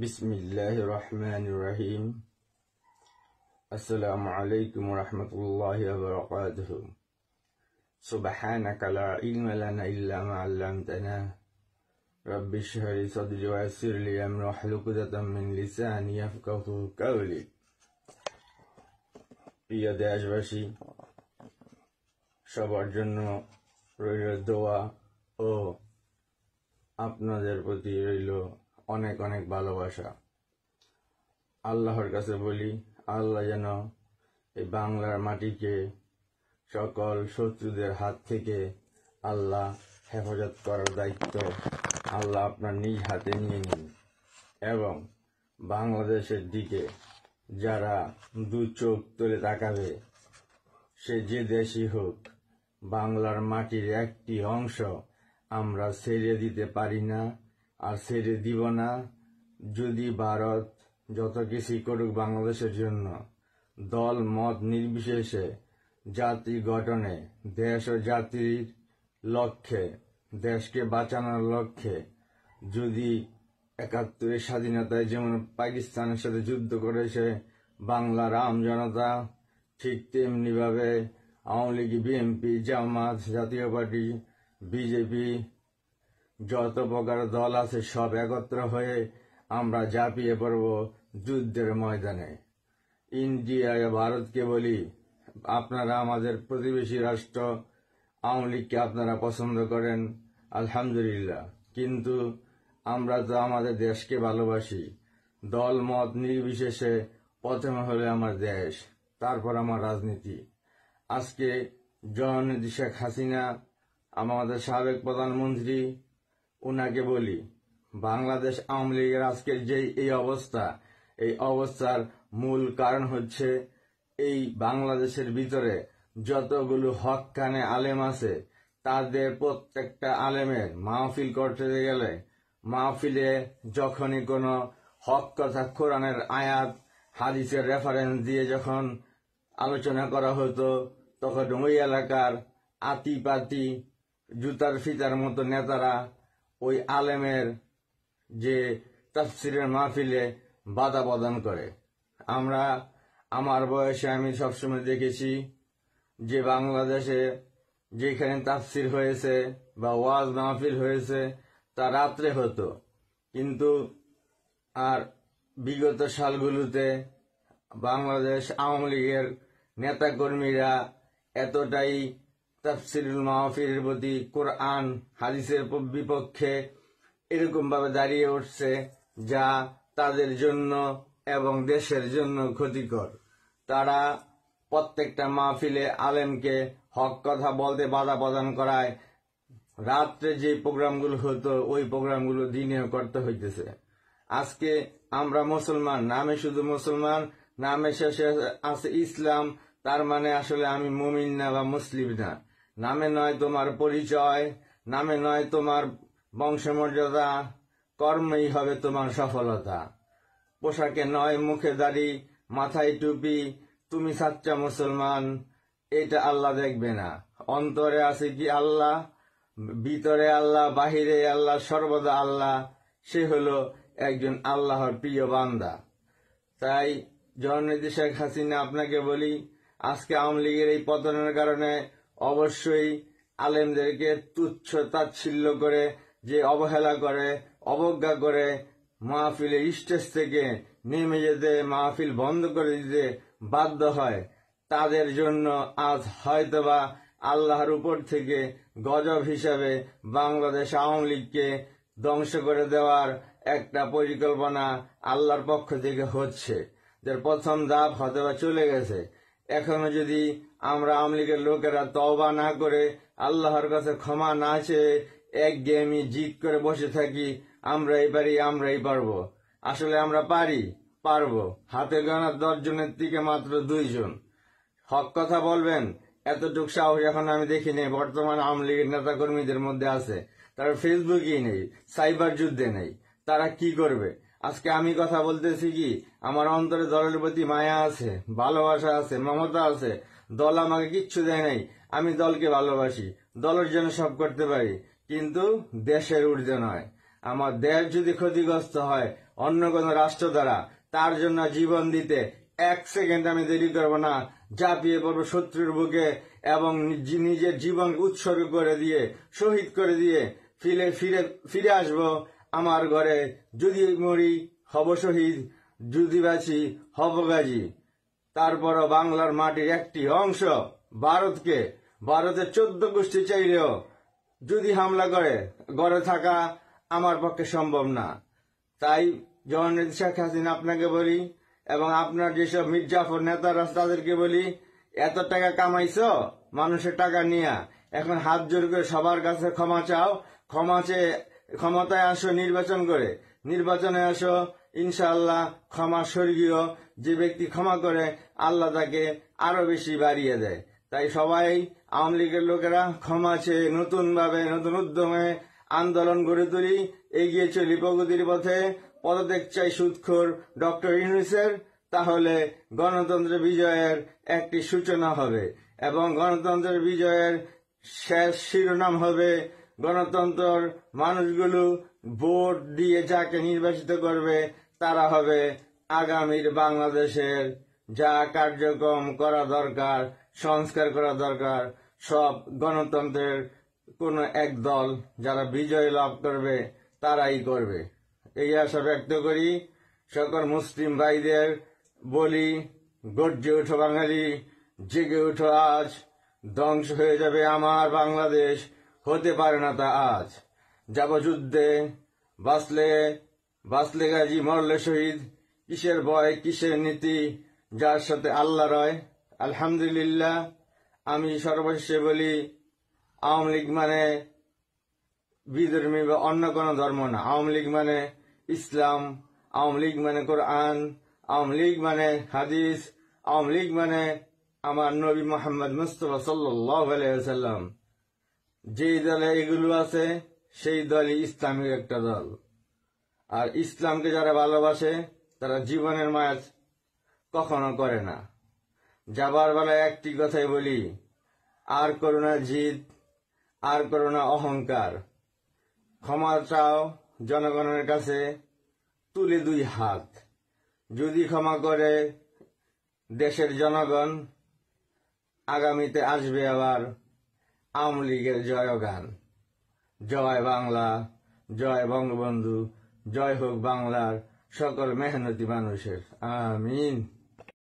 বিসমিল্লাহির রহমানির রহিম। আসসালামু আলাইকুম ওয়া রাহমাতুল্লাহি ওয়া বারাকাতুহু। সুবহানাকা লা ইলমা লানা ইল্লা মা 'আল্লামতানা। রাব্বি ইশরাহ লি সাদরি ওয়া ইয়াসসির লি আমরি ওয়াহলুল 'উকদাতাম মিন লিসানি ইয়াফকাহু কাওলি। প্রিয় দেশবাসী, সবার জন্য রইল দোয়া ও আপনাদের প্রতি রইল অনেক অনেক ভালোবাসা। আল্লাহর কাছে বলি, আল্লাহ যেন এই বাংলার মাটিকে সকল শত্রুদের হাত থেকে আল্লাহ হেফাজত করার দায়িত্ব আল্লাহ আপনার নিজ হাতে নিয়ে নিন, এবং বাংলাদেশের দিকে যারা দু চোখ তুলে তাকাবে, সে যে দেশই হোক, বাংলার মাটির একটি অংশ আমরা ছেড়ে দিতে পারি না, আর ছেড়ে দিব না। যদি ভারত যত কিছুই করুক বাংলাদেশের জন্য, দল মত নির্বিশেষে জাতি গঠনে, দেশ ও জাতির লক্ষ্যে, দেশকে বাঁচানোর লক্ষ্যে, যদি ৭১-এর স্বাধীনতায় যেমন পাকিস্তানের সাথে যুদ্ধ করেছে বাংলার আম জনতা, ঠিক তেমনিভাবে আওয়ামী লীগ, বিএনপি, জামাত, জাতীয় পার্টি, বিজেপি, যত প্রকার দল আছে সব একত্র হয়ে আমরা ঝাঁপিয়ে পড়ব যুদ্ধের ময়দানে। ইন্ডিয়া, ভারতকে বলি, আপনারা আমাদের প্রতিবেশী রাষ্ট্র, আওয়ামী লীগকে আপনারা পছন্দ করেন, আলহামদুলিল্লাহ, কিন্তু আমরা তো আমাদের দেশকে ভালোবাসি। দল মত নির্বিশেষে প্রথমে হলে আমার দেশ, তারপর আমার রাজনীতি। আজকে জননেত্রী শেখ হাসিনা, আমাদের সাবেক প্রধানমন্ত্রী, উনাকে বলি, বাংলাদেশ আওয়ামী লীগের আজকের যে এই অবস্থা, এই অবস্থার মূল কারণ হচ্ছে এই বাংলাদেশের ভিতরে যতগুলো হক্কানে আলেম আছে, তাদের প্রত্যেকটা আলেমের মাহফিল করতে গেলে, মাহফিলে যখনই কোনো হক কথা, কোরআনের আয়াত, হাদিসের রেফারেন্স দিয়ে যখন আলোচনা করা হতো, তখন ওই এলাকার আতিপাতি জুতার ফিতার মতো নেতারা ওই আলেমের যে তাফসিরের মাহফিলে বাধা প্রদান করে। আমার বয়সে আমি সবসময় দেখেছি যে বাংলাদেশে যেখানে তাফসির হয়েছে বা ওয়াজ মাহফিল হয়েছে তা রাত্রে হতো, কিন্তু আর বিগত সালগুলোতে বাংলাদেশ আওয়ামী লীগের নেতাকর্মীরা এতটাই তাফসিরুল মাহফিলের প্রতি, কোরআন হাদিসের বিপক্ষে এরকম ভাবে দাঁড়িয়ে উঠছে, যা তাদের জন্য এবং দেশের জন্য ক্ষতিকর। তারা প্রত্যেকটা মাহফিলে আলেমকে হক কথা বলতে বাধা প্রদান করায় রাত্রে যে প্রোগ্রামগুলো হতো ওই প্রোগ্রামগুলো দিনেও করতে হইতেছে। আজকে আমরা মুসলমান, নামে শুধু মুসলমান, নামে শেষে আছে ইসলাম, তার মানে আসলে আমি মুমিন না বা মুসলিম না। নামে নয় তোমার পরিচয়, নামে নয় তোমার বংশমর্যাদা, কর্মেই হবে তোমার সফলতা। পোশাকে নয় মুখে দাড়ি, মাথায় টুপি, তুমি সাচ্চা মুসলমান, এটা আল্লাহ দেখবে না। অন্তরে আছে কি আল্লাহ, ভিতরে আল্লাহ, বাহিরে আল্লাহ, সর্বদা আল্লাহ, সে হলো একজন আল্লাহর প্রিয় বান্দা। তাই জননেত্রী শেখ হাসিনা, আপনাকে বলি, আজকে আওয়ামী লীগের এই পতনের কারণে অবশ্যই আলেমদেরকে তুচ্ছ তাচ্ছিল্য করে, যে অবহেলা করে, অবজ্ঞা করে, মাহফিলে স্টেজ থেকে নেমে যেতে, মাহফিল বন্ধ করে দিতে বাধ্য হয়, তাদের জন্য আজ হয়তোবা আল্লাহর উপর থেকে গজব হিসাবে বাংলাদেশ আওয়ামী লীগকে ধ্বংস করে দেওয়ার একটা পরিকল্পনা আল্লাহর পক্ষ থেকে হচ্ছে। যার প্রথম ধাপ হয়তোবা চলে গেছে। এখনো যদি আমরা আওয়ামী লীগের লোকেরা তওবা না করে, আল্লাহর কাছে ক্ষমা না চেয়ে একঘেয়েমি জিদ করে বসে থাকি, আমরাই পারি, আমরাই পারবো, আসলে আমরা পারবো। হাতে গোনা 10 জনের থেকে মাত্র 2 জন হক কথা বলবেন, এতটুক সাহস এখন আমি দেখিনি বর্তমান আওয়ামী লীগের নেতা কর্মীদের মধ্যে আছে। তারা ফেসবুকেই নেই, সাইবার যুদ্ধে নেই, তারা কি করবে? আজকে আমি কথা বলতেছি কি, আমার অন্তরে দলের প্রতি মায়া আছে, ভালোবাসা আছে, মমতা আছে। দল আমাকে কিচ্ছু দেয় নাই, আমি দলকে ভালোবাসি, দলের জন্য সব করতে পারি, কিন্তু দেশের ঊর্ধ্বে নয়। আমার দেশ যদি ক্ষতিগ্রস্ত হয় অন্য কোন রাষ্ট্র দ্বারা, তার জন্য জীবন দিতে 1 সেকেন্ড আমি দেরি করব না, ঝাঁপিয়ে পড়বো শত্রুর বুকে এবং নিজের জীবন উৎসর্গ করে দিয়ে, শহীদ করে দিয়ে ফিরে আসব আমার ঘরে। যদি মরি হব শহীদ, যদি বাঁচি হব গাজী। তারপরও বাংলার মাটির একটি অংশ ভারতের 14 গোষ্ঠী চাইলেও যদি হামলা করে, ঘরে থাকা আমার পক্ষে সম্ভব না। তাই জননেত্রী শেখ হাসিনা আপনাকে বলি, এবং আপনার যেসব মির্জাফর নেতারা তাদেরকে বলি, এত টাকা কামাইছো মানুষের টাকা নিয়ে, এখন হাত জোর করে সবার কাছে ক্ষমা চাও। ক্ষমতায় আসো নির্বাচন করে, নির্বাচনে আসো, ইনশাআল্লাহ ক্ষমা স্বর্গীয়। যে ব্যক্তি ক্ষমা করে আল্লাহ তাকে আরো বেশি বাড়িয়ে দেয়। তাই সবাই আওয়ামী লীগের লোকেরা ক্ষমা চেয়ে নতুন উদ্যমে আন্দোলন গড়ে তুলি, এগিয়ে চলি প্রগতির পথে। পদত্যাগ চাই সুদখোর ডক্টর ইউনূসের, তাহলে গণতন্ত্রের বিজয়ের একটি সূচনা হবে, এবং গণতন্ত্রের বিজয়ের শেষ শিরোনাম হবে গণতন্ত্র। মানুষগুলো ভোট দিয়ে যাকে নির্বাচিত করবে তারা হবে আগামীর বাংলাদেশের যা কার্যক্রম করা দরকার, সংস্কার করা দরকার, সব গণতন্ত্রের কোন এক দল যারা বিজয় লাভ করবে তারাই করবে। এই আশা ব্যক্ত করি। সকল মুসলিম ভাইদের বলি, গর্জে ওঠো বাঙালি, জেগে ওঠো আজ। ধ্বংস হয়ে যাবে আমার বাংলাদেশ, হতে পারে না তা আজ। যাব যুদ্ধে, বাঁচলে গাজী, মরলে শহীদ। কিসের ভয়, কিসের নীতি, যার সাথে আল্লাহ রয়। আলহামদুলিল্লাহ। আমি সর্বশেষে বলি, আওয়ামী লীগ মানে বিধর্মী বা অন্য কোন ধর্ম না। আওয়ামী লীগ মানে ইসলাম, আওয়ামী লীগ মানে কোরআন, আওয়ামী লীগ মানে হাদিস, আওয়ামী লীগ মানে আমার নবী মোহাম্মদ মুস্তাফা সাল্লাল্লাহু আলাইহি ওয়াসাল্লাম। যেই দলে এগুলো আছে সেই দলই ইসলামিক একটা দল। আর ইসলামকে যারা ভালোবাসে তারা জীবনের মায়াজ কখনো করে না। যাবার বেলায় একটি কথাই বলি, আর করো না জিদ, আর করো না অহংকার। ক্ষমা চাও জনগণের কাছে তুলে 2 হাত। যদি ক্ষমা করে দেশের জনগণ, আগামীতে আসবে আবার আওয়ামী লীগের জয়গান। জয় বাংলা, জয় বঙ্গবন্ধু, জয় হোক বাংলার সকল মেহনতি মানুষের। আমিন।